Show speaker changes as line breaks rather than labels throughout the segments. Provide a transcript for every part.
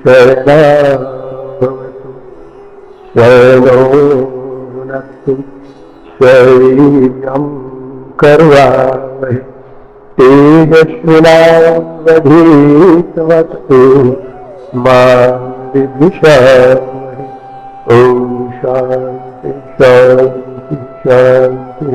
शरणाभवतु शरणो भुनक्तु शरीरं कर्वावहै तेजस्विनावधीतमस्तु मा विद्विषावहै। ओम शांति शांति शांति।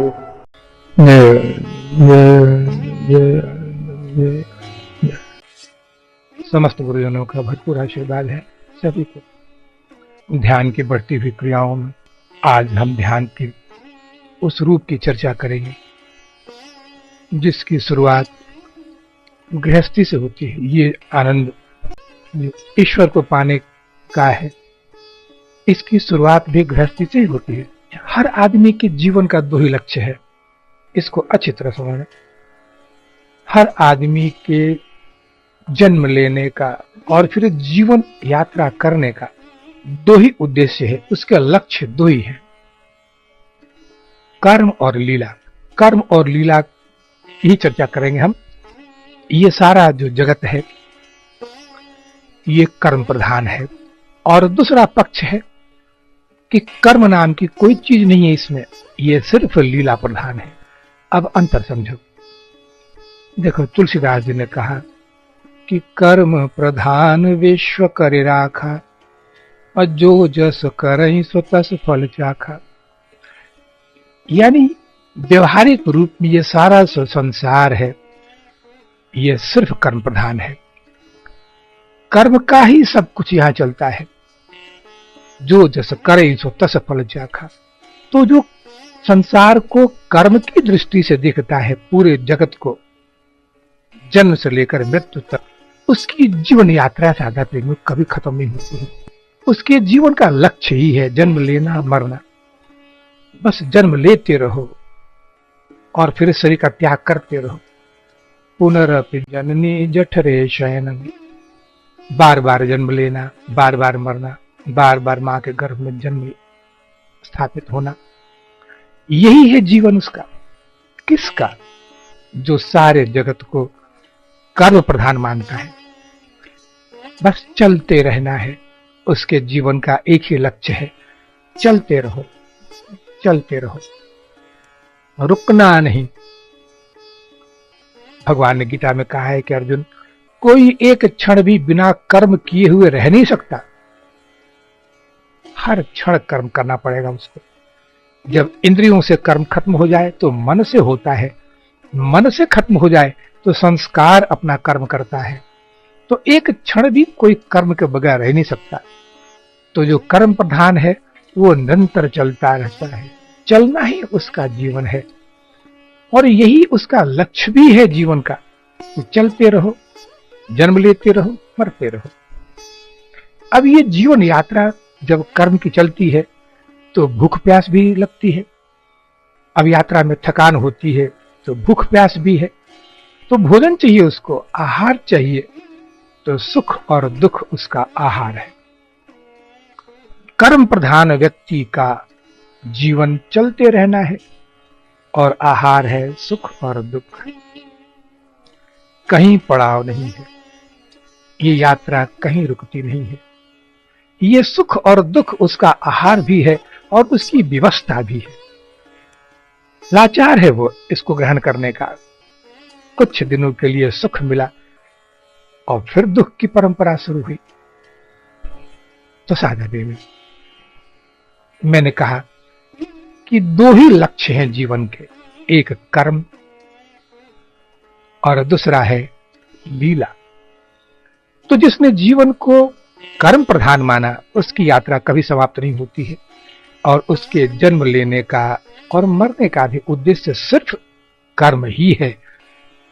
समस्त गुरुजनों का भरपूर आशीर्वाद है सभी को। ध्यान की बढ़ती हुई क्रियाओं में आज हम ध्यान के उस रूप की चर्चा करेंगे जिसकी शुरुआत गृहस्थी से होती है। ये आनंद ईश्वर को पाने का है, इसकी शुरुआत भी गृहस्थी से ही होती है। हर आदमी के जीवन का दो ही लक्ष्य है, इसको अच्छी तरह समझना। हर आदमी के जन्म लेने का और फिर जीवन यात्रा करने का दो ही उद्देश्य है, उसके लक्ष्य दो ही है, कर्म और लीला। कर्म और लीला की चर्चा करेंगे हम। ये सारा जो जगत है ये कर्म प्रधान है, और दूसरा पक्ष है कि कर्म नाम की कोई चीज नहीं है इसमें, ये सिर्फ लीला प्रधान है। अब अंतर समझो। देखो, तुलसीदास जी ने कहा कि कर्म प्रधान विश्व करे राखा, और जो जस करहि सो तस फल चाखा। यानी व्यवहारिक रूप में ये सारा संसार है, ये सिर्फ कर्म प्रधान है। कर्म का ही सब कुछ यहां चलता है। जो जस करे सो तस फल चाखा। तो जो संसार को कर्म की दृष्टि से देखता है, पूरे जगत को जन्म से लेकर मृत्यु तक, उसकी जीवन यात्रा सादा प्रेम कभी खत्म नहीं होती है। उसके जीवन का लक्ष्य ही है जन्म लेना मरना। बस जन्म लेते रहो और फिर शरीर का त्याग करते रहो। पुनरपि जननी जठरे शयनम। बार बार जन्म लेना, बार बार मरना, बार बार मां के गर्भ में जन्म स्थापित होना, यही है जीवन उसका। किसका? जो सारे जगत को कर्म प्रधान मानता है। बस चलते रहना है, उसके जीवन का एक ही लक्ष्य है, चलते रहो चलते रहो, रुकना नहीं। भगवान ने गीता में कहा है कि अर्जुन, कोई एक क्षण भी बिना कर्म किए हुए रह नहीं सकता। हर क्षण कर्म करना पड़ेगा उसको। जब इंद्रियों से कर्म खत्म हो जाए तो मन से होता है, मन से खत्म हो जाए तो संस्कार अपना कर्म करता है। तो एक क्षण भी कोई कर्म के बगैर रह नहीं सकता। तो जो कर्म प्रधान है वो निरंतर चलता रहता है, चलना ही उसका जीवन है, और यही उसका लक्ष्य भी है जीवन का। चलते रहो, जन्म लेते रहो, मरते रहो। अब ये जीवन यात्रा जब कर्म की चलती है तो भूख प्यास भी लगती है। अब यात्रा में थकान होती है तो भूख प्यास भी है, तो भोजन चाहिए उसको, आहार चाहिए। तो सुख और दुख उसका आहार है। कर्म प्रधान व्यक्ति का जीवन चलते रहना है, और आहार है सुख और दुख। कहीं पड़ाव नहीं है, ये यात्रा कहीं रुकती नहीं है। ये सुख और दुख उसका आहार भी है और उसकी व्यवस्था भी है। लाचार है वो इसको ग्रहण करने का। कुछ दिनों के लिए सुख मिला और फिर दुख की परंपरा शुरू हुई। तो सादा देवी, मैंने कहा कि दो ही लक्ष्य हैं जीवन के, एक कर्म और दूसरा है लीला। तो जिसने जीवन को कर्म प्रधान माना, उसकी यात्रा कभी समाप्त नहीं होती है, और उसके जन्म लेने का और मरने का भी उद्देश्य सिर्फ कर्म ही है,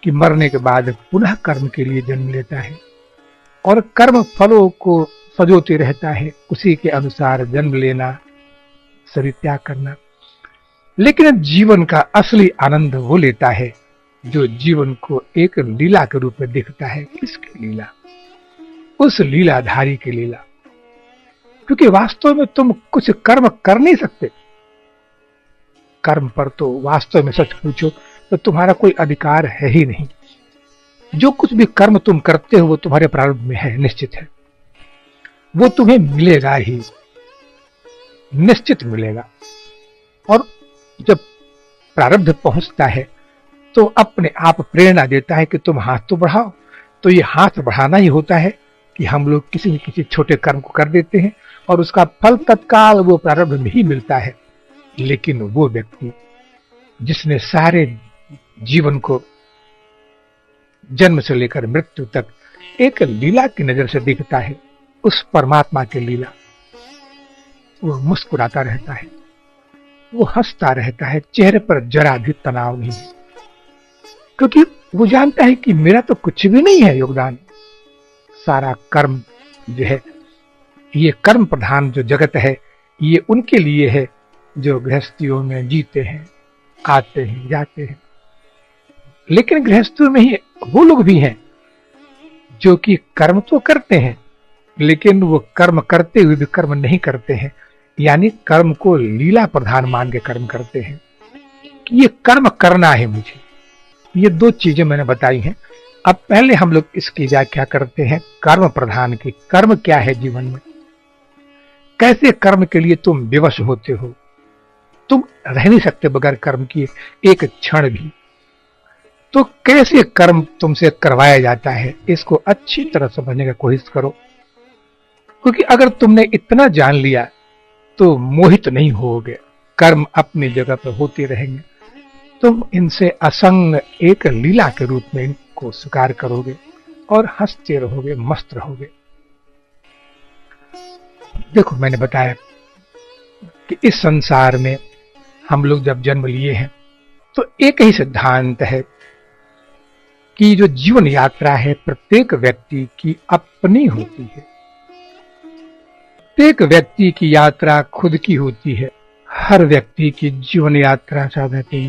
कि मरने के बाद पुनः कर्म के लिए जन्म लेता है और कर्म फलों को सजोते रहता है, उसी के अनुसार जन्म लेना, शरीर त्याग करना। लेकिन जीवन का असली आनंद वो लेता है जो जीवन को एक लीला के रूप में देखता है। किसकी लीला? उस लीलाधारी की लीला। क्योंकि वास्तव में तुम कुछ कर्म कर नहीं सकते। कर्म पर तो वास्तव में सच पूछो तो तुम्हारा कोई अधिकार है ही नहीं। जो कुछ भी कर्म तुम करते हो वो तुम्हारे प्रारंभ में है, निश्चित है। वो तुम्हें मिलेगा ही, निश्चित मिलेगा। और जब प्रारब्ध पहुंचता है तो अपने आप प्रेरणा देता है कि तुम हाथ तो बढ़ाओ। तो ये हाथ बढ़ाना ही होता है कि हम लोग किसी न किसी छोटे कर्म को कर देते हैं और उसका फल तत्काल वो प्रारब्ध में ही मिलता है। लेकिन वो व्यक्ति जिसने सारे जीवन को जन्म से लेकर मृत्यु तक एक लीला की नजर से देखता है, उस परमात्मा की लीला, वो मुस्कुराता रहता है, वो हंसता रहता है, चेहरे पर जरा भी तनाव नहीं है, क्योंकि वो जानता है कि मेरा तो कुछ भी नहीं है योगदान। सारा कर्म जो है, ये कर्म प्रधान जो जगत है, ये उनके लिए है जो गृहस्थियों में जीते हैं, आते हैं, जाते हैं। लेकिन गृहस्थियों में ही वो लोग भी हैं जो कि कर्म तो करते हैं, लेकिन वो कर्म करते हुए भी कर्म नहीं करते हैं, यानी कर्म को लीला प्रधान मान के कर्म करते हैं कि ये कर्म करना है मुझे। ये दो चीजें मैंने बताई हैं। अब पहले हम लोग इसकी व्याख्या करते हैं कर्म प्रधान की। कर्म क्या है जीवन में, कैसे कर्म के लिए तुम विवश होते हो, तुम रह नहीं सकते बगैर कर्म किए एक क्षण भी। तो कैसे कर्म तुमसे करवाया जाता है, इसको अच्छी तरह समझने की कोशिश करो, क्योंकि अगर तुमने इतना जान लिया तो मोहित नहीं होगे, कर्म अपनी जगह पर होते रहेंगे। तुम इनसे असंग एक लीला के रूप में इनको स्वीकार करोगे और हंसते रहोगे, मस्त रहोगे। देखो, मैंने बताया कि इस संसार में हम लोग जब जन्म लिए हैं तो एक ही सिद्धांत है कि जो जीवन यात्रा है प्रत्येक व्यक्ति की अपनी होती है। प्रत्येक व्यक्ति की यात्रा खुद की होती है। हर व्यक्ति की जीवन यात्रा साधती,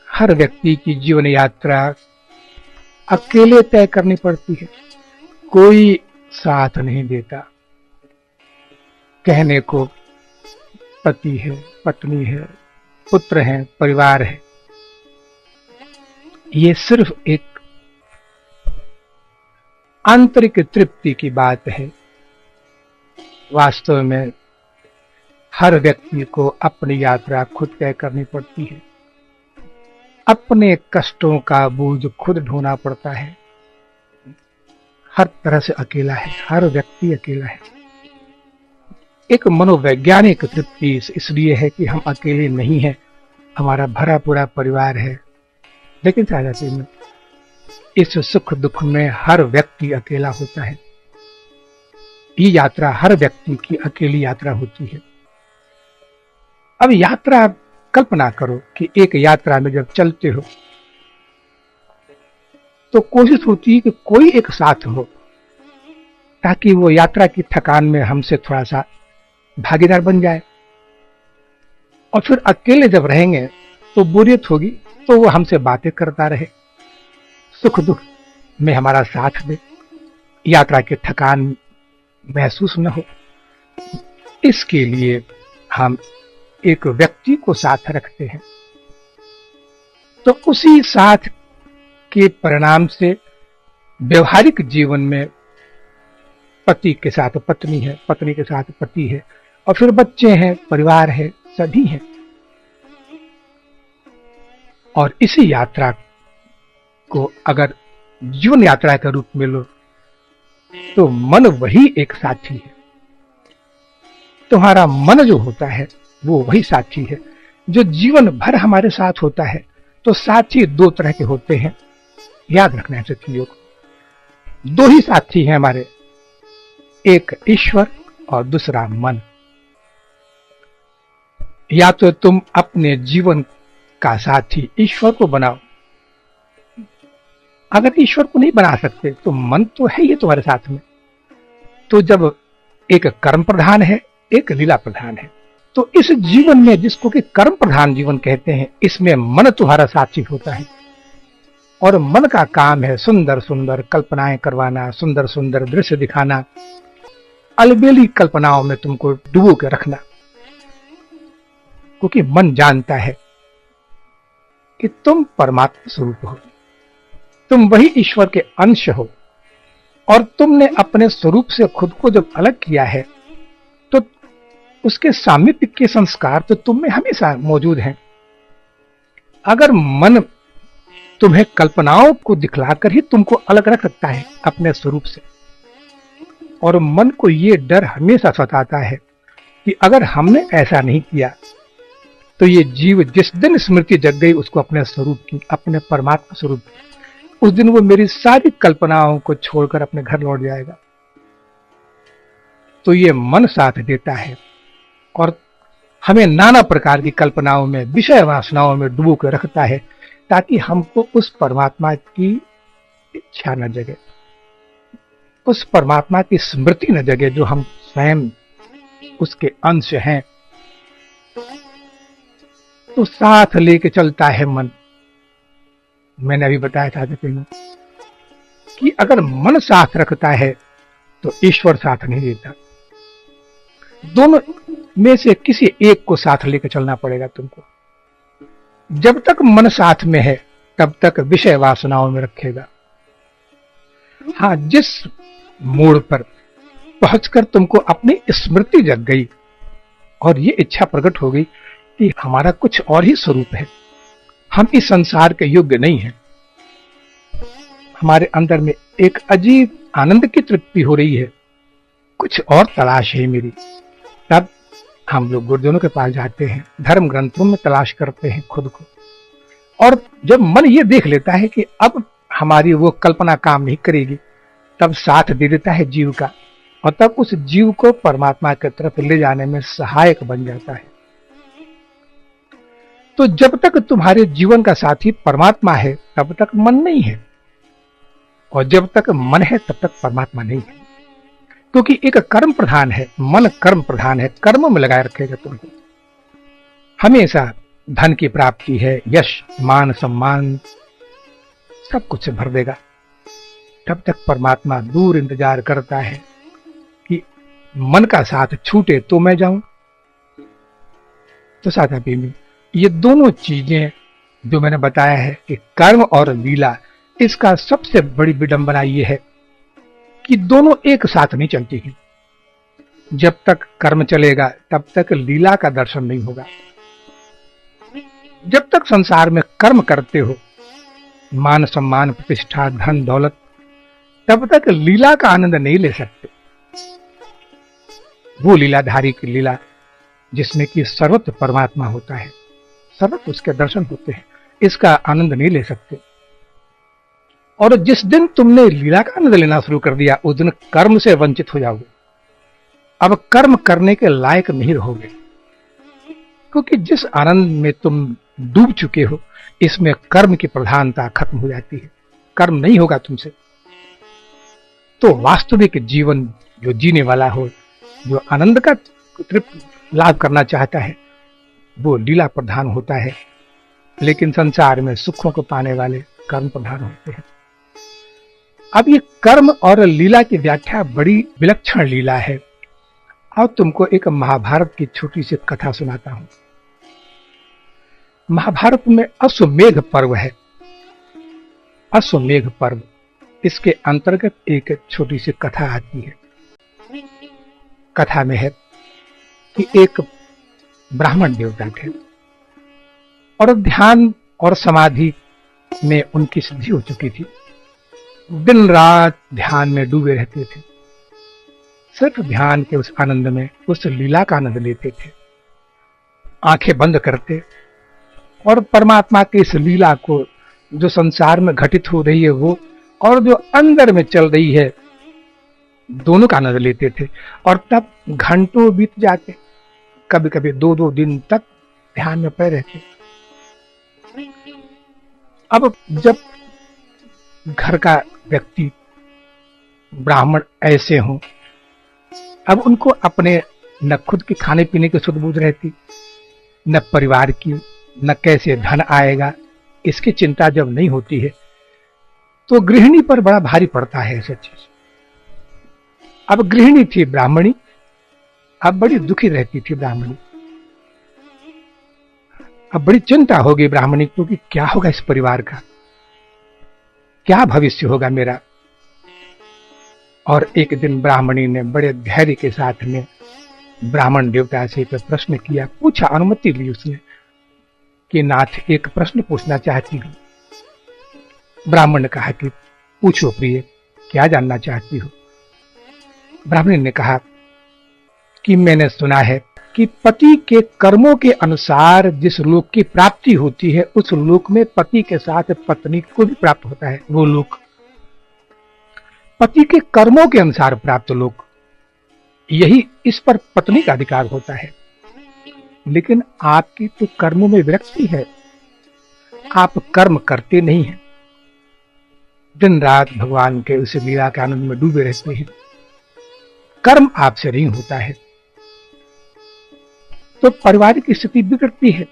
हर व्यक्ति की जीवन यात्रा अकेले तय करनी पड़ती है, कोई साथ नहीं देता। कहने को पति है, पत्नी है, पुत्र है, परिवार है, ये सिर्फ एक आंतरिक तृप्ति की बात है। वास्तव में हर व्यक्ति को अपनी यात्रा खुद तय करनी पड़ती है, अपने कष्टों का बोझ खुद ढोना पड़ता है। हर तरह से अकेला है, हर व्यक्ति अकेला है। एक मनोवैज्ञानिक तृप्ति इसलिए है कि हम अकेले नहीं हैं, हमारा भरा पूरा परिवार है। लेकिन साझाती में इस सुख दुख में हर व्यक्ति अकेला होता है। ये यात्रा हर व्यक्ति की अकेली यात्रा होती है। अब यात्रा, कल्पना करो कि एक यात्रा में जब चलते हो तो कोशिश होती है कि कोई एक साथ हो, ताकि वो यात्रा की थकान में हमसे थोड़ा सा भागीदार बन जाए। और फिर अकेले जब रहेंगे तो बोरियत होगी, तो वो हमसे बातें करता रहे, सुख दुख में हमारा साथ दे, यात्रा की थकान महसूस न हो। इसके लिए हम एक व्यक्ति को साथ रखते हैं। तो उसी साथ के परिणाम से व्यवहारिक जीवन में पति के साथ पत्नी है, पत्नी के साथ पति है, और फिर बच्चे हैं, परिवार है, सभी हैं। और इसी यात्रा को अगर जीवन यात्रा के रूप में लो तो मन वही एक साथी है। तुम्हारा मन जो होता है वो वही साथी है जो जीवन भर हमारे साथ होता है। तो साथी दो तरह के होते हैं, याद रखना है साथियों को। दो ही साथी हैं हमारे, एक ईश्वर और दूसरा मन। या तो तुम अपने जीवन का साथी ईश्वर को बनाओ, अगर ईश्वर को नहीं बना सकते तो मन तो है ही तुम्हारे साथ में। तो जब एक कर्म प्रधान है, एक लीला प्रधान है, तो इस जीवन में जिसको कि कर्म प्रधान जीवन कहते हैं, इसमें मन तुम्हारा साथी होता है। और मन का काम है सुंदर सुंदर कल्पनाएं करवाना, सुंदर सुंदर दृश्य दिखाना, अलबेली कल्पनाओं में तुमको डुबो के रखना। क्योंकि मन जानता है कि तुम परमात्मा स्वरूप हो, तुम वही ईश्वर के अंश हो। और तुमने अपने स्वरूप से खुद को जब अलग किया है तो उसके सामीप्य के संस्कार तो तुम में हमेशा मौजूद हैं। अगर मन तुम्हें कल्पनाओं को दिखलाकर ही तुमको अलग रख सकता है अपने स्वरूप से, और मन को ये डर हमेशा सताता है कि अगर हमने ऐसा नहीं किया तो ये जीव जिस दिन स्मृति जग गई उसको अपने स्वरूप की, अपने परमात्मा स्वरूप की, उस दिन वो मेरी सारी कल्पनाओं को छोड़कर अपने घर लौट जाएगा। तो ये मन साथ देता है और हमें नाना प्रकार की कल्पनाओं में, विषय वासनाओं में डुबो कर रखता है ताकि हमको उस परमात्मा की इच्छा न जगे, उस परमात्मा की स्मृति न जगे जो हम स्वयं उसके अंश हैं। तो साथ लेके चलता है मन। मैंने अभी बताया था कि अगर मन साथ रखता है तो ईश्वर साथ नहीं देता। दोनों में से किसी एक को साथ लेकर चलना पड़ेगा तुमको। जब तक मन साथ में है तब तक विषय वासनाओं में रखेगा। हाँ, जिस मोड़ पर पहुंचकर तुमको अपनी स्मृति जग गई और ये इच्छा प्रकट हो गई कि हमारा कुछ और ही स्वरूप है, हम इस संसार के योग्य नहीं हैं, हमारे अंदर में एक अजीब आनंद की तृप्ति हो रही है, कुछ और तलाश है मेरी, तब हम लोग गुरुजनों के पास जाते हैं, धर्म ग्रंथों में तलाश करते हैं खुद को। और जब मन ये देख लेता है कि अब हमारी वो कल्पना काम नहीं करेगी, तब साथ दे देता है जीव का, और तब उस जीव को परमात्मा की तरफ ले जाने में सहायक बन जाता है। तो जब तक तुम्हारे जीवन का साथी परमात्मा है तब तक मन नहीं है, और जब तक मन है तब तक परमात्मा नहीं है, क्योंकि एक कर्म प्रधान है, मन कर्म प्रधान है, कर्म में लगाए रखेगा तुमको। हमेशा धन की प्राप्ति है, यश मान सम्मान सब कुछ से भर देगा। तब तक परमात्मा दूर इंतजार करता है कि मन का साथ छूटे तो मैं जाऊं। तो साथ में ये दोनों चीजें जो मैंने बताया है कि कर्म और लीला, इसका सबसे बड़ी विडंबना ये है कि दोनों एक साथ नहीं चलती हैं। जब तक कर्म चलेगा तब तक लीला का दर्शन नहीं होगा। जब तक संसार में कर्म करते हो, मान सम्मान प्रतिष्ठा धन दौलत, तब तक लीला का आनंद नहीं ले सकते। वो लीलाधारी की लीला जिसमें कि सर्वत्र परमात्मा होता है, सर्वत्र उसके दर्शन होते हैं, इसका आनंद नहीं ले सकते। और जिस दिन तुमने लीला का आनंद लेना शुरू कर दिया उस दिन कर्म से वंचित हो जाओगे। अब कर्म करने के लायक नहीं रहोगे, क्योंकि जिस आनंद में तुम डूब चुके हो इसमें कर्म की प्रधानता खत्म हो जाती है, कर्म नहीं होगा तुमसे। तो वास्तविक जीवन जो जीने वाला हो, जो आनंद का लाभ करना चाहता है, वो लीला प्रधान होता है। लेकिन संसार में सुखों को पाने वाले कर्म प्रधान होते हैं। अब ये कर्म और लीला की व्याख्या बड़ी विलक्षण लीला है। और तुमको एक महाभारत की छोटी सी कथा सुनाता हूं। महाभारत में अश्वमेध पर्व है। अश्वमेध पर्व, इसके अंतर्गत एक छोटी सी कथा आती है। कथा में है कि एक ब्राह्मण देवता थे और ध्यान और समाधि में उनकी सिद्धि हो चुकी थी। दिन रात ध्यान में डूबे रहते थे, सिर्फ ध्यान के उस आनंद में, उस लीला का आनंद लेते थे। आंखें बंद करते और परमात्मा की इस लीला को जो संसार में घटित हो रही है वो, और जो अंदर में चल रही है, दोनों का आनंद लेते थे। और तब घंटों बीत जाते, कभी कभी 2-2 दिन तक ध्यान में पड़े रहते। अब जब घर का व्यक्ति ब्राह्मण ऐसे हों, अब उनको अपने न खुद के खाने पीने की सुध-बूझ रहती, न परिवार की, न कैसे धन आएगा, इसकी चिंता जब नहीं होती है तो गृहिणी पर बड़ा भारी पड़ता है ऐसा चीज। अब गृहिणी थी ब्राह्मणी, अब बड़ी दुखी रहती थी ब्राह्मणी। अब बड़ी चिंता होगी ब्राह्मणी को कि क्या होगा इस परिवार का, क्या भविष्य होगा मेरा। और एक दिन ब्राह्मणी ने बड़े धैर्य के साथ में ब्राह्मण देवता से एक प्रश्न किया, पूछा, अनुमति ली उसने कि नाथ एक प्रश्न पूछना चाहती हूँ। ब्राह्मण ने कहा कि पूछो प्रिय, क्या जानना चाहती हो? ब्राह्मणी ने कहा कि मैंने सुना है कि पति के कर्मों के अनुसार जिस लोक की प्राप्ति होती है उस लोक में पति के साथ पत्नी को भी प्राप्त होता है। वो लोक पति के कर्मों के अनुसार प्राप्त लोक, यही इस पर पत्नी का अधिकार होता है। लेकिन आपकी तो कर्मों में विरक्ति है, आप कर्म करते नहीं हैं, दिन रात भगवान के उस लीला के आनंद में डूबे रहते हैं, कर्म आपसे नहीं होता है, तो परिवार की स्थिति बिगड़ती है।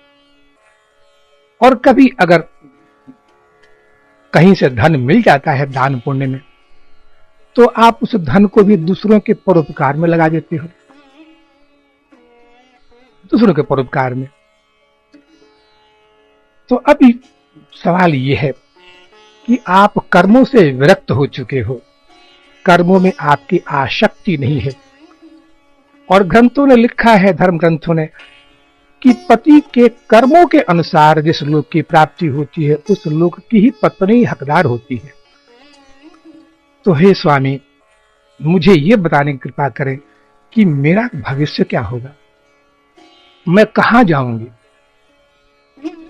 और कभी अगर कहीं से धन मिल जाता है दान पुण्य में, तो आप उस धन को भी दूसरों के परोपकार में लगा देते हो, दूसरों के परोपकार में। तो अभी सवाल यह है कि आप कर्मों से विरक्त हो चुके हो, कर्मों में आपकी आसक्ति नहीं है। और ग्रंथों ने लिखा है, धर्म ग्रंथों ने, कि पति के कर्मों के अनुसार जिस लोक की प्राप्ति होती है उस लोक की ही पत्नी हकदार होती है। तो हे स्वामी, मुझे ये बताने की कृपा करें कि मेरा भविष्य क्या होगा, मैं कहां जाऊंगी?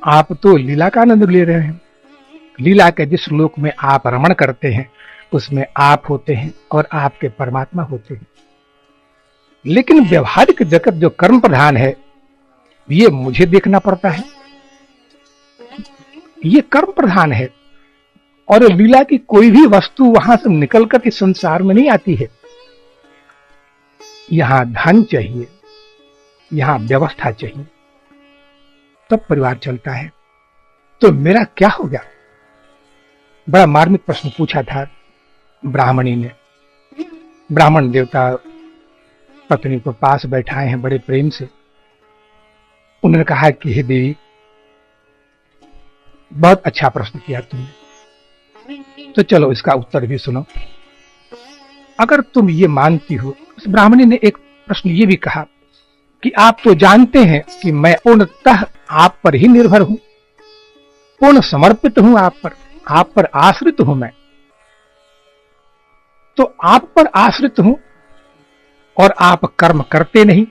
आप तो लीला का आनंद ले रहे हैं, लीला के जिस लोक में आप रमण करते हैं उसमें आप होते हैं और आपके परमात्मा होते हैं। लेकिन व्यवहारिक जगत जो कर्म प्रधान है, ये मुझे देखना पड़ता है, ये कर्म प्रधान है। और लीला की कोई भी वस्तु वहां से निकलकर इस संसार में नहीं आती है। यहां धन चाहिए, यहां व्यवस्था चाहिए, तब परिवार चलता है। तो मेरा क्या हो गया? बड़ा मार्मिक प्रश्न पूछा था ब्राह्मणी ने। ब्राह्मण देवता पत्नी को पास बैठाए हैं बड़े प्रेम से। उन्होंने कहा कि हे देवी, बहुत अच्छा प्रश्न किया तुमने, तो चलो इसका उत्तर भी सुनो। अगर तुम ये मानती हो, उस ब्राह्मणी ने एक प्रश्न ये भी कहा कि आप तो जानते हैं कि मैं पूर्णतः आप पर ही निर्भर हूं, पूर्ण समर्पित हूं आप पर आश्रित हूं मैं। तो आप पर आश्रित हूं और आप कर्म करते नहीं,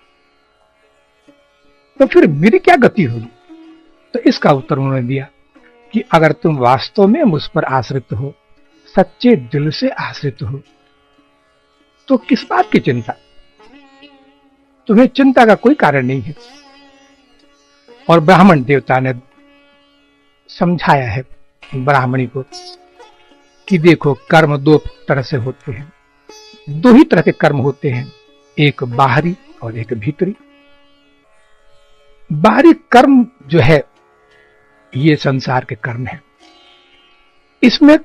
तो फिर मेरी क्या गति होगी? तो इसका उत्तर उन्होंने दिया कि अगर तुम वास्तव में मुझ पर आश्रित हो, सच्चे दिल से आश्रित हो, तो किस बात की चिंता? तुम्हें चिंता का कोई कारण नहीं है। और ब्राह्मण देवता ने समझाया है ब्राह्मणी को कि देखो, कर्म दो तरह से होते हैं, दो ही तरह के कर्म होते हैं, एक बाहरी और एक भीतरी। बाहरी कर्म जो है ये संसार के कर्म है, इसमें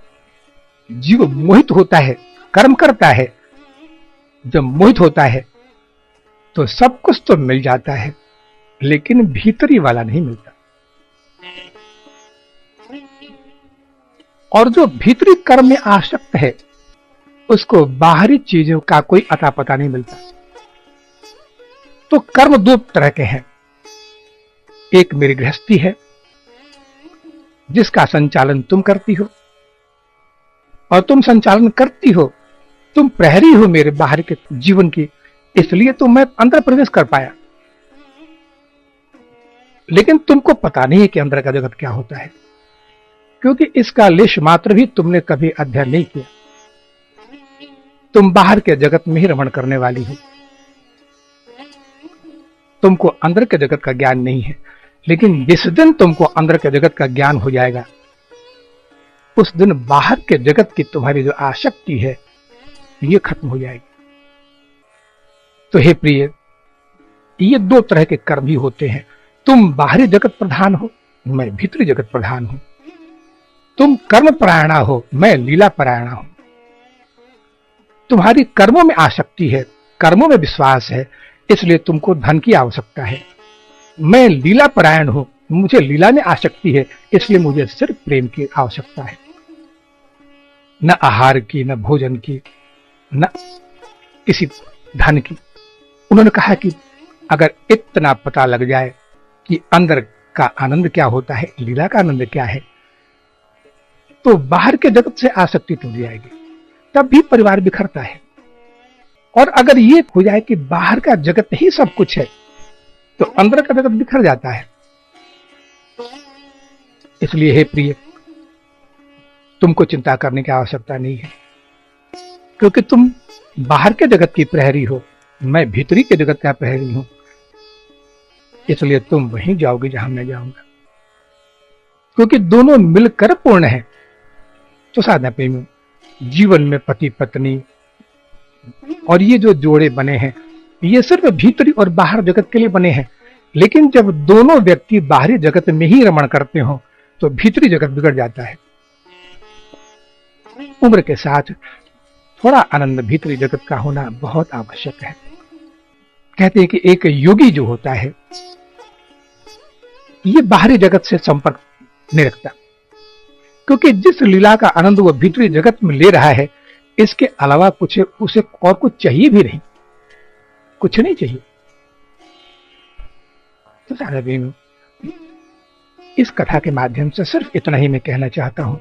जीव मोहित होता है, कर्म करता है। जब मोहित होता है तो सब कुछ तो मिल जाता है, लेकिन भीतरी वाला नहीं मिलता। और जो भीतरी कर्म में आसक्त है उसको बाहरी चीजों का कोई अता पता नहीं मिलता। तो कर्म दो तरह के हैं, एक मेरी गृहस्थी है जिसका संचालन तुम करती हो, और तुम संचालन करती हो, तुम प्रहरी हो मेरे बाहर के जीवन की, इसलिए तो मैं अंदर प्रवेश कर पाया। लेकिन तुमको पता नहीं है कि अंदर का जगत क्या होता है, क्योंकि इसका लेश मात्र भी तुमने कभी अध्ययन नहीं किया। तुम बाहर के जगत में ही रमण करने वाली हो, तुमको अंदर के जगत का ज्ञान नहीं है। लेकिन जिस दिन तुमको अंदर के जगत का ज्ञान हो जाएगा, उस दिन बाहर के जगत की तुम्हारी जो आसक्ति है ये खत्म हो जाएगी। तो हे प्रिय, ये दो तरह के कर्म ही होते हैं। तुम बाहरी जगत प्रधान हो, मैं भीतरी जगत प्रधान हूं। तुम कर्म परायणा हो, मैं लीला परायणा हूं। तुम्हारी कर्मों में आसक्ति है, कर्मों में विश्वास है, इसलिए तुमको धन की आवश्यकता है। मैं लीला परायण हूं, मुझे लीला में आसक्ति है, इसलिए मुझे सिर्फ प्रेम की आवश्यकता है, न आहार की, न भोजन की, न किसी धन की। उन्होंने कहा कि अगर इतना पता लग जाए कि अंदर का आनंद क्या होता है, लीला का आनंद क्या है, तो बाहर के जगत से आसक्ति टूट जाएगी, तब भी परिवार बिखरता है। और अगर ये हो जाए कि बाहर का जगत ही सब कुछ है, तो अंदर का जगत बिखर जाता है। इसलिए हे प्रिय, तुमको चिंता करने की आवश्यकता नहीं है, क्योंकि तुम बाहर के जगत की प्रहरी हो, मैं भीतरी के जगत का प्रहरी हूं। इसलिए तुम वहीं जाओगे जहां मैं जाऊंगा, क्योंकि दोनों मिलकर पूर्ण है। तो साधना प्रेमी, जीवन में पति पत्नी और ये जो जोड़े बने हैं, ये सिर्फ भीतरी और बाहर जगत के लिए बने हैं। लेकिन जब दोनों व्यक्ति बाहरी जगत में ही रमण करते हो, तो भीतरी जगत बिगड़ जाता है। उम्र के साथ थोड़ा आनंद भीतरी जगत का होना बहुत आवश्यक है। कहते हैं कि एक योगी जो होता है, ये बाहरी जगत से संपर्क नहीं रखता, क्योंकि जिस लीला का आनंद वो भीतरी जगत में ले रहा है, इसके अलावा कुछ उसे और कुछ चाहिए भी नहीं, कुछ नहीं चाहिए। तो सारा दिन इस कथा के माध्यम से सिर्फ इतना ही मैं कहना चाहता हूं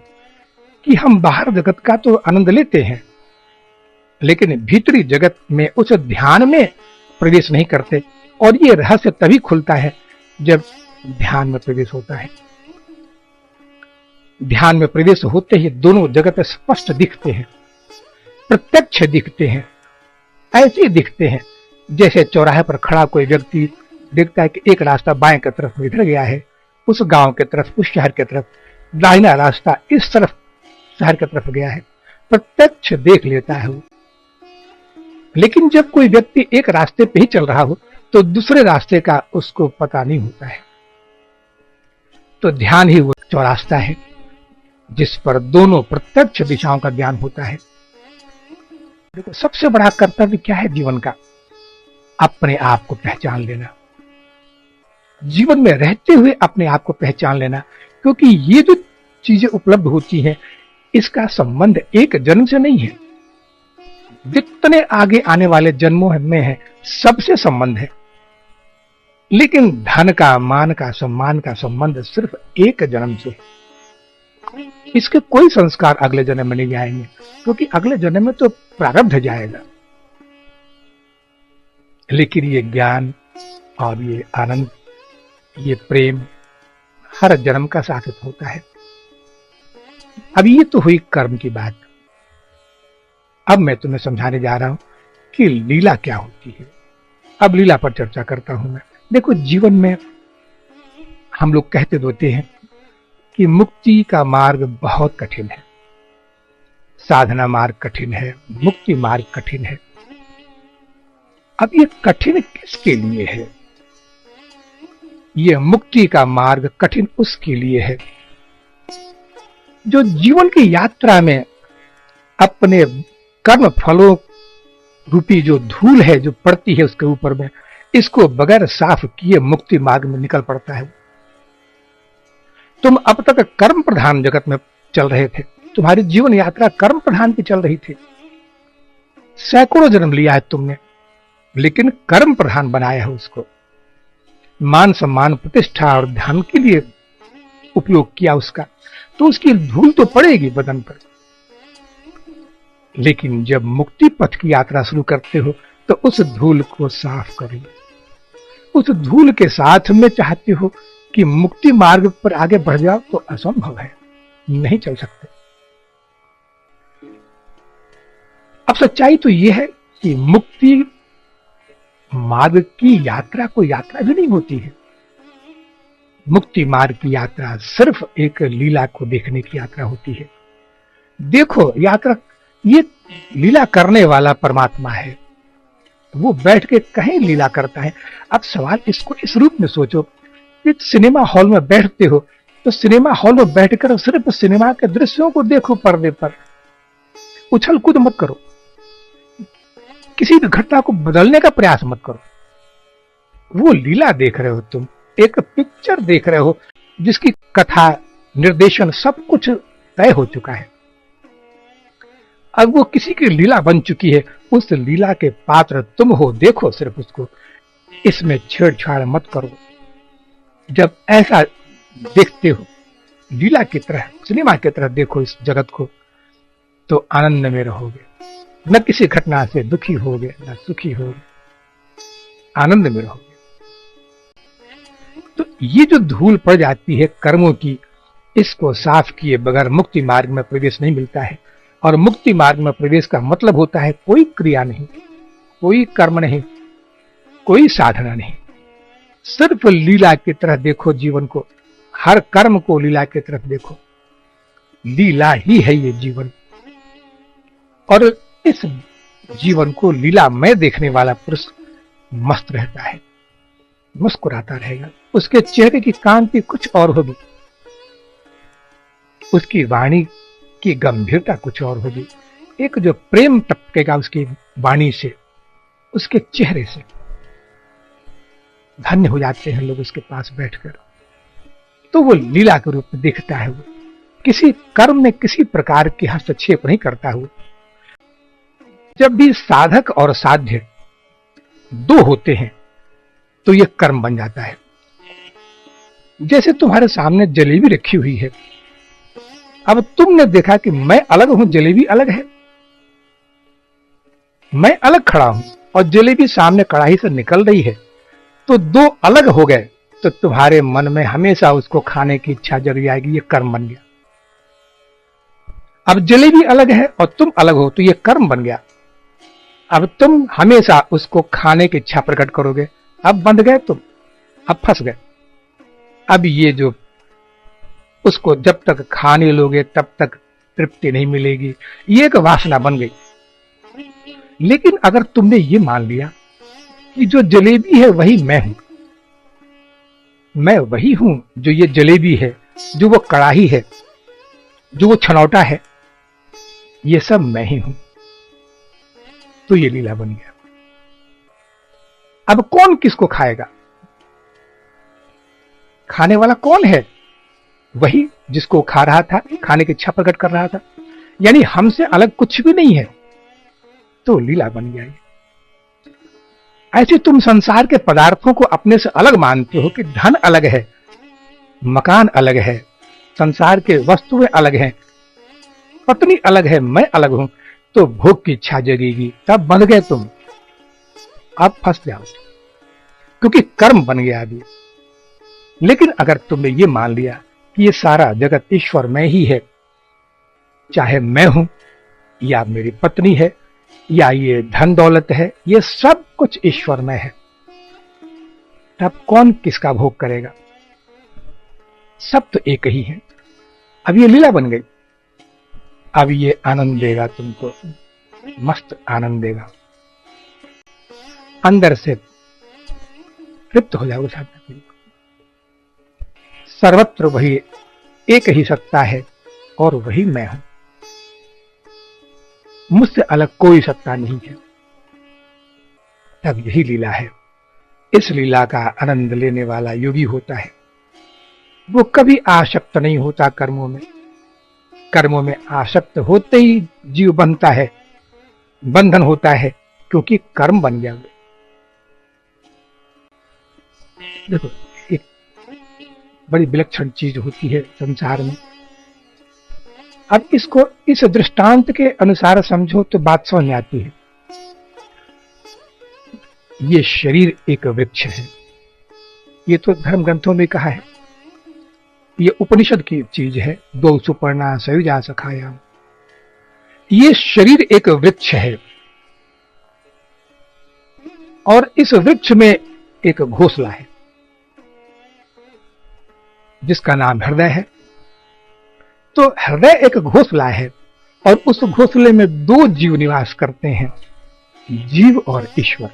कि हम बाहर जगत का तो आनंद लेते हैं, लेकिन भीतरी जगत में उस ध्यान में प्रवेश नहीं करते। और ये रहस्य तभी खुलता है जब ध्यान में प्रवेश होता है। ध्यान में प्रवेश होते ही दोनों जगत स्पष्ट दिखते हैं, प्रत्यक्ष दिखते हैं, ऐसे दिखते हैं जैसे चौराहे पर खड़ा कोई व्यक्ति देखता है कि एक रास्ता बाएं की तरफ इधर गया है, उस गांव की तरफ, उस शहर की तरफ, दाहिना रास्ता इस तरफ शहर की तरफ गया है, प्रत्यक्ष देख लेता है वो। लेकिन जब कोई व्यक्ति एक रास्ते पे ही चल रहा हो, तो दूसरे रास्ते का उसको पता नहीं होता है। तो ध्यान ही वो चौरास्ता है जिस पर दोनों प्रत्यक्ष दिशाओं का ज्ञान होता है। देखो, सबसे बड़ा कर्तव्य क्या है जीवन का? अपने आप को पहचान लेना, जीवन में रहते हुए अपने आप को पहचान लेना। क्योंकि ये जो चीजें उपलब्ध होती हैं, इसका संबंध एक जन्म से नहीं है, जितने आगे आने वाले जन्मों में है, सबसे संबंध है। लेकिन धन का, मान का, सम्मान का संबंध सिर्फ एक जन्म से। इसके कोई संस्कार अगले जन्म में नहीं जाएंगे, क्योंकि अगले जन्म में तो प्रारब्ध जाएगा। लेकिन ये ज्ञान और ये आनंद, ये प्रेम हर जन्म का सार्थक होता है। अब ये तो हुई कर्म की बात। अब मैं तुम्हें समझाने जा रहा हूं कि लीला क्या होती है। अब लीला पर चर्चा करता हूं मैं। देखो, जीवन में हम लोग कहते होते हैं कि मुक्ति का मार्ग बहुत कठिन है, साधना मार्ग कठिन है, मुक्ति मार्ग कठिन है। अब ये कठिन किसके लिए है? ये मुक्ति का मार्ग कठिन उसके लिए है जो जीवन की यात्रा में अपने कर्म फलों रूपी जो धूल है जो पड़ती है उसके ऊपर में, इसको बगैर साफ किए मुक्ति मार्ग में निकल पड़ता है। तुम अब तक कर्म प्रधान जगत में चल रहे थे, तुम्हारी जीवन यात्रा कर्म प्रधान की चल रही थी। सैकड़ों जन्म लिया है तुमने, लेकिन कर्म प्रधान बनाया है उसको। मान सम्मान, प्रतिष्ठा और धन के लिए उपयोग किया उसका, तो उसकी धूल तो पड़ेगी बदन पर। लेकिन जब मुक्ति पथ की यात्रा शुरू करते हो, तो उस धूल को साफ कर लो। उस धूल के साथ में चाहते हो कि मुक्ति मार्ग पर आगे बढ़ जाओ, तो असंभव है, नहीं चल सकते। अब सच्चाई तो यह है कि मुक्ति मार्ग की यात्रा कोई यात्रा भी नहीं होती है। मुक्ति मार्ग की यात्रा सिर्फ एक लीला को देखने की यात्रा होती है। देखो, यात्रा ये लीला करने वाला परमात्मा है, वो बैठ के कहीं लीला करता है। अब सवाल इसको इस रूप में सोचो कि सिनेमा हॉल में बैठते हो, तो सिनेमा हॉल में बैठकर सिर्फ सिनेमा के दृश्यों को देखो, पर्दे पर उछल कूद मत करो, किसी भी घटना को बदलने का प्रयास मत करो। वो लीला देख रहे हो, तुम एक पिक्चर देख रहे हो जिसकी कथा, निर्देशन सब कुछ तय हो चुका है। अब वो किसी की लीला बन चुकी है, उस लीला के पात्र तुम हो, देखो सिर्फ उसको, इसमें छेड़छाड़ मत करो। जब ऐसा देखते हो, लीला की तरह, सिनेमा की तरह देखो इस जगत को, तो आनंद में रहोगे। न किसी घटना से दुखी होगे, न सुखी होगे, आनंद में रहोगे। तो ये जो धूल पड़ जाती है कर्मों की, इसको साफ किए बगैर मुक्ति मार्ग में प्रवेश नहीं मिलता है। और मुक्ति मार्ग में प्रवेश का मतलब होता है कोई क्रिया नहीं, कोई कर्म नहीं, कोई साधना नहीं, सिर्फ लीला की तरह देखो जीवन को। हर कर्म को लीला की तरफ देखो, लीला ही है ये जीवन। और इस जीवन को लीला में देखने वाला पुरुष मस्त रहता है, मुस्कुराता रहेगा। उसके चेहरे की कांति कुछ और होगी, उसकी वाणी की गंभीरता कुछ और होगी। एक जो प्रेम टपकेगा उसकी वाणी से, उसके चेहरे से, धन्य हो जाते हैं लोग उसके पास बैठकर। तो वो लीला के रूप में दिखता है। वो किसी कर्म में किसी प्रकार की हस्तक्षेप नहीं करता हुआ। जब भी साधक और साध्य दो होते हैं तो ये कर्म बन जाता है। जैसे तुम्हारे सामने जलेबी रखी हुई है, अब तुमने देखा कि मैं अलग हूं, जलेबी अलग है, मैं अलग खड़ा हूं और जलेबी सामने कढ़ाई से निकल रही है, तो दो अलग हो गए। तो तुम्हारे मन में हमेशा उसको खाने की इच्छा जग जाएगी, ये कर्म बन गया। अब जलेबी अलग है और तुम अलग हो, तो ये कर्म बन गया। अब तुम हमेशा उसको खाने की इच्छा प्रकट करोगे। अब बंध गए तुम, अब फंस गए। अब ये जो उसको जब तक खाने लोगे तब तक तृप्ति नहीं मिलेगी, ये एक वासना बन गई। लेकिन अगर तुमने ये मान लिया कि जो जलेबी है वही मैं हूं, मैं वही हूं जो ये जलेबी है, जो वो कड़ाही है, जो वो छनौटा है, ये सब मैं ही हूं, तो ये लीला बन गया। अब कौन किसको खाएगा? खाने वाला कौन है? वही जिसको खा रहा था, खाने की इच्छा प्रकट कर रहा था। यानी हमसे अलग कुछ भी नहीं है, तो लीला बन गया। ऐसे तुम संसार के पदार्थों को अपने से अलग मानते हो कि धन अलग है, मकान अलग है, संसार के वस्तुएं अलग हैं, पत्नी अलग है, मैं अलग हूं, तो भोग की इच्छा जगेगी, तब बंध गए तुम, अब फंस जाओ, क्योंकि कर्म बन गया अभी। लेकिन अगर तुमने ये मान लिया कि ये सारा जगत ईश्वर में ही है, चाहे मैं हूं या मेरी पत्नी है या ये धन दौलत है, ये सब कुछ ईश्वर में है, तब कौन किसका भोग करेगा? सब तो एक ही है। अब ये लीला बन गई। अब ये आनंद देगा तुमको, मस्त आनंद देगा, अंदर से तृप्त हो जाओगे। साधना सर्वत्र वही एक ही सत्ता है और वही मैं हूं, मुझसे अलग कोई सत्ता नहीं है। तब यही लीला है। इस लीला का आनंद लेने वाला योगी होता है। वो कभी आसक्त नहीं होता कर्मों में। कर्मों में आसक्त होते ही जीव बनता है, बंधन होता है, क्योंकि कर्म बन गया। देखो, एक बड़ी विलक्षण चीज होती है संसार में। अब इसको इस दृष्टांत के अनुसार समझो तो बात समझ में आती है। ये शरीर एक वृक्ष है, ये तो धर्म ग्रंथों में कहा है, ये उपनिषद की चीज है। दो सुपर्णा सयुजा सखाया, ये शरीर एक वृक्ष है और इस वृक्ष में एक घोंसला है जिसका नाम हृदय है। तो हृदय एक घोंसला है और उस घोंसले में दो जीव निवास करते हैं, जीव और ईश्वर।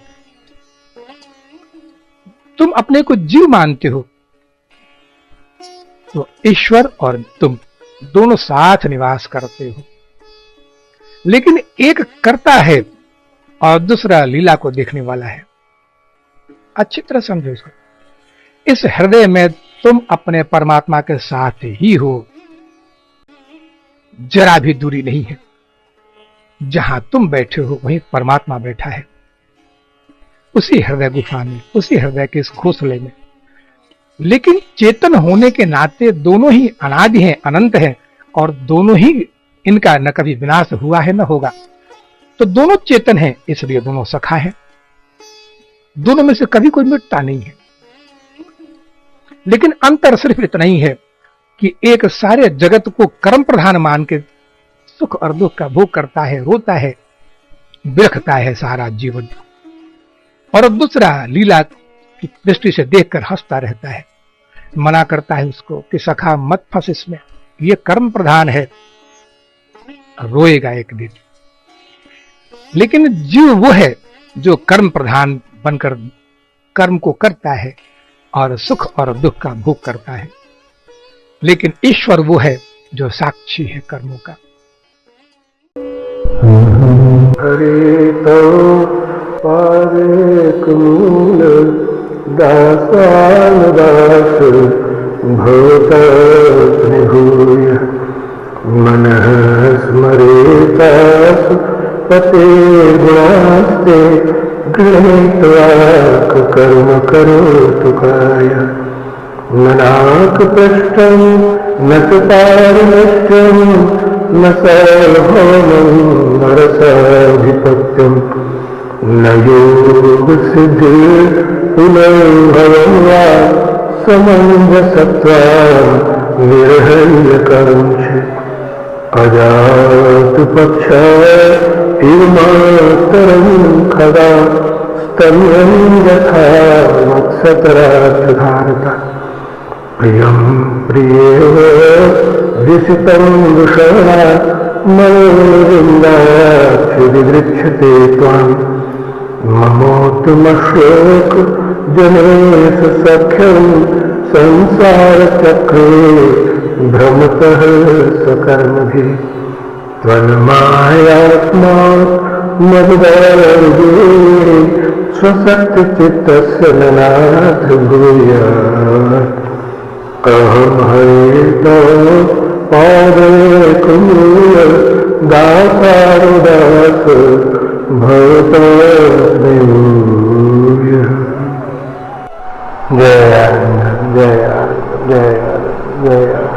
तुम अपने को जीव मानते हो, तो ईश्वर और तुम दोनों साथ निवास करते हो। लेकिन एक करता है और दूसरा लीला को देखने वाला है। अच्छी तरह समझो इसको। इस हृदय में तुम अपने परमात्मा के साथ ही हो, जरा भी दूरी नहीं है। जहां तुम बैठे हो वहीं परमात्मा बैठा है, उसी हृदय गुफा में, उसी हृदय के इस घोंसले में। लेकिन चेतन होने के नाते दोनों ही अनादि हैं, अनंत हैं, और दोनों ही इनका न कभी विनाश हुआ है न होगा। तो दोनों चेतन हैं, इसलिए दोनों सखा हैं। दोनों में से कभी कोई मिटता नहीं है। लेकिन अंतर सिर्फ इतना ही है कि एक सारे जगत को कर्म प्रधान मान के सुख और दुख का भोग करता है, रोता है, बिलखता है सारा जीवन, और दूसरा लीला की दृष्टि से देखकर हंसता रहता है, मना करता है उसको कि सखा मत फंस इसमें, ये कर्म प्रधान है, रोएगा एक दिन। लेकिन जीव वो है जो कर्म प्रधान बनकर कर्म को करता है और सुख और दुख का भोग करता है। लेकिन ईश्वर वो है जो साक्षी है कर्मों का।
हरे तो पावेक मूल दासान दास भवत निभूय मनः स्मरेतास पते गुणास्ते गृहीत्वाक कर्म करोतु काय नाक पृष्ठं न च पारमिष्ठं न सर्वभौमं नरसाधिपत्यं न योगसिद्धि पुनर्भवं वा समञ्जसत्वा निर्हय्यकरं च अजातपक्षा इव मातरं खगा स्तम्यं यथा मत्सतरार्थधारता प्रियं प्रियेव विसितं दुषणा मनोविन्दाक्षिदिदृच्छते त्वां ममोत्तमशोक जनेश सख्यं संसारचक्रे भ्रमतः सकर्मभिः त्वन्मायात्मा मद्वार्गे स्वशक्तिचित्तस्य ननाथ भूयात् अहं हरितो पादेकमूल दातारुदास भवतो देवूय। जय आनंद, जय आनंद, जय आनंद, जय आनंद।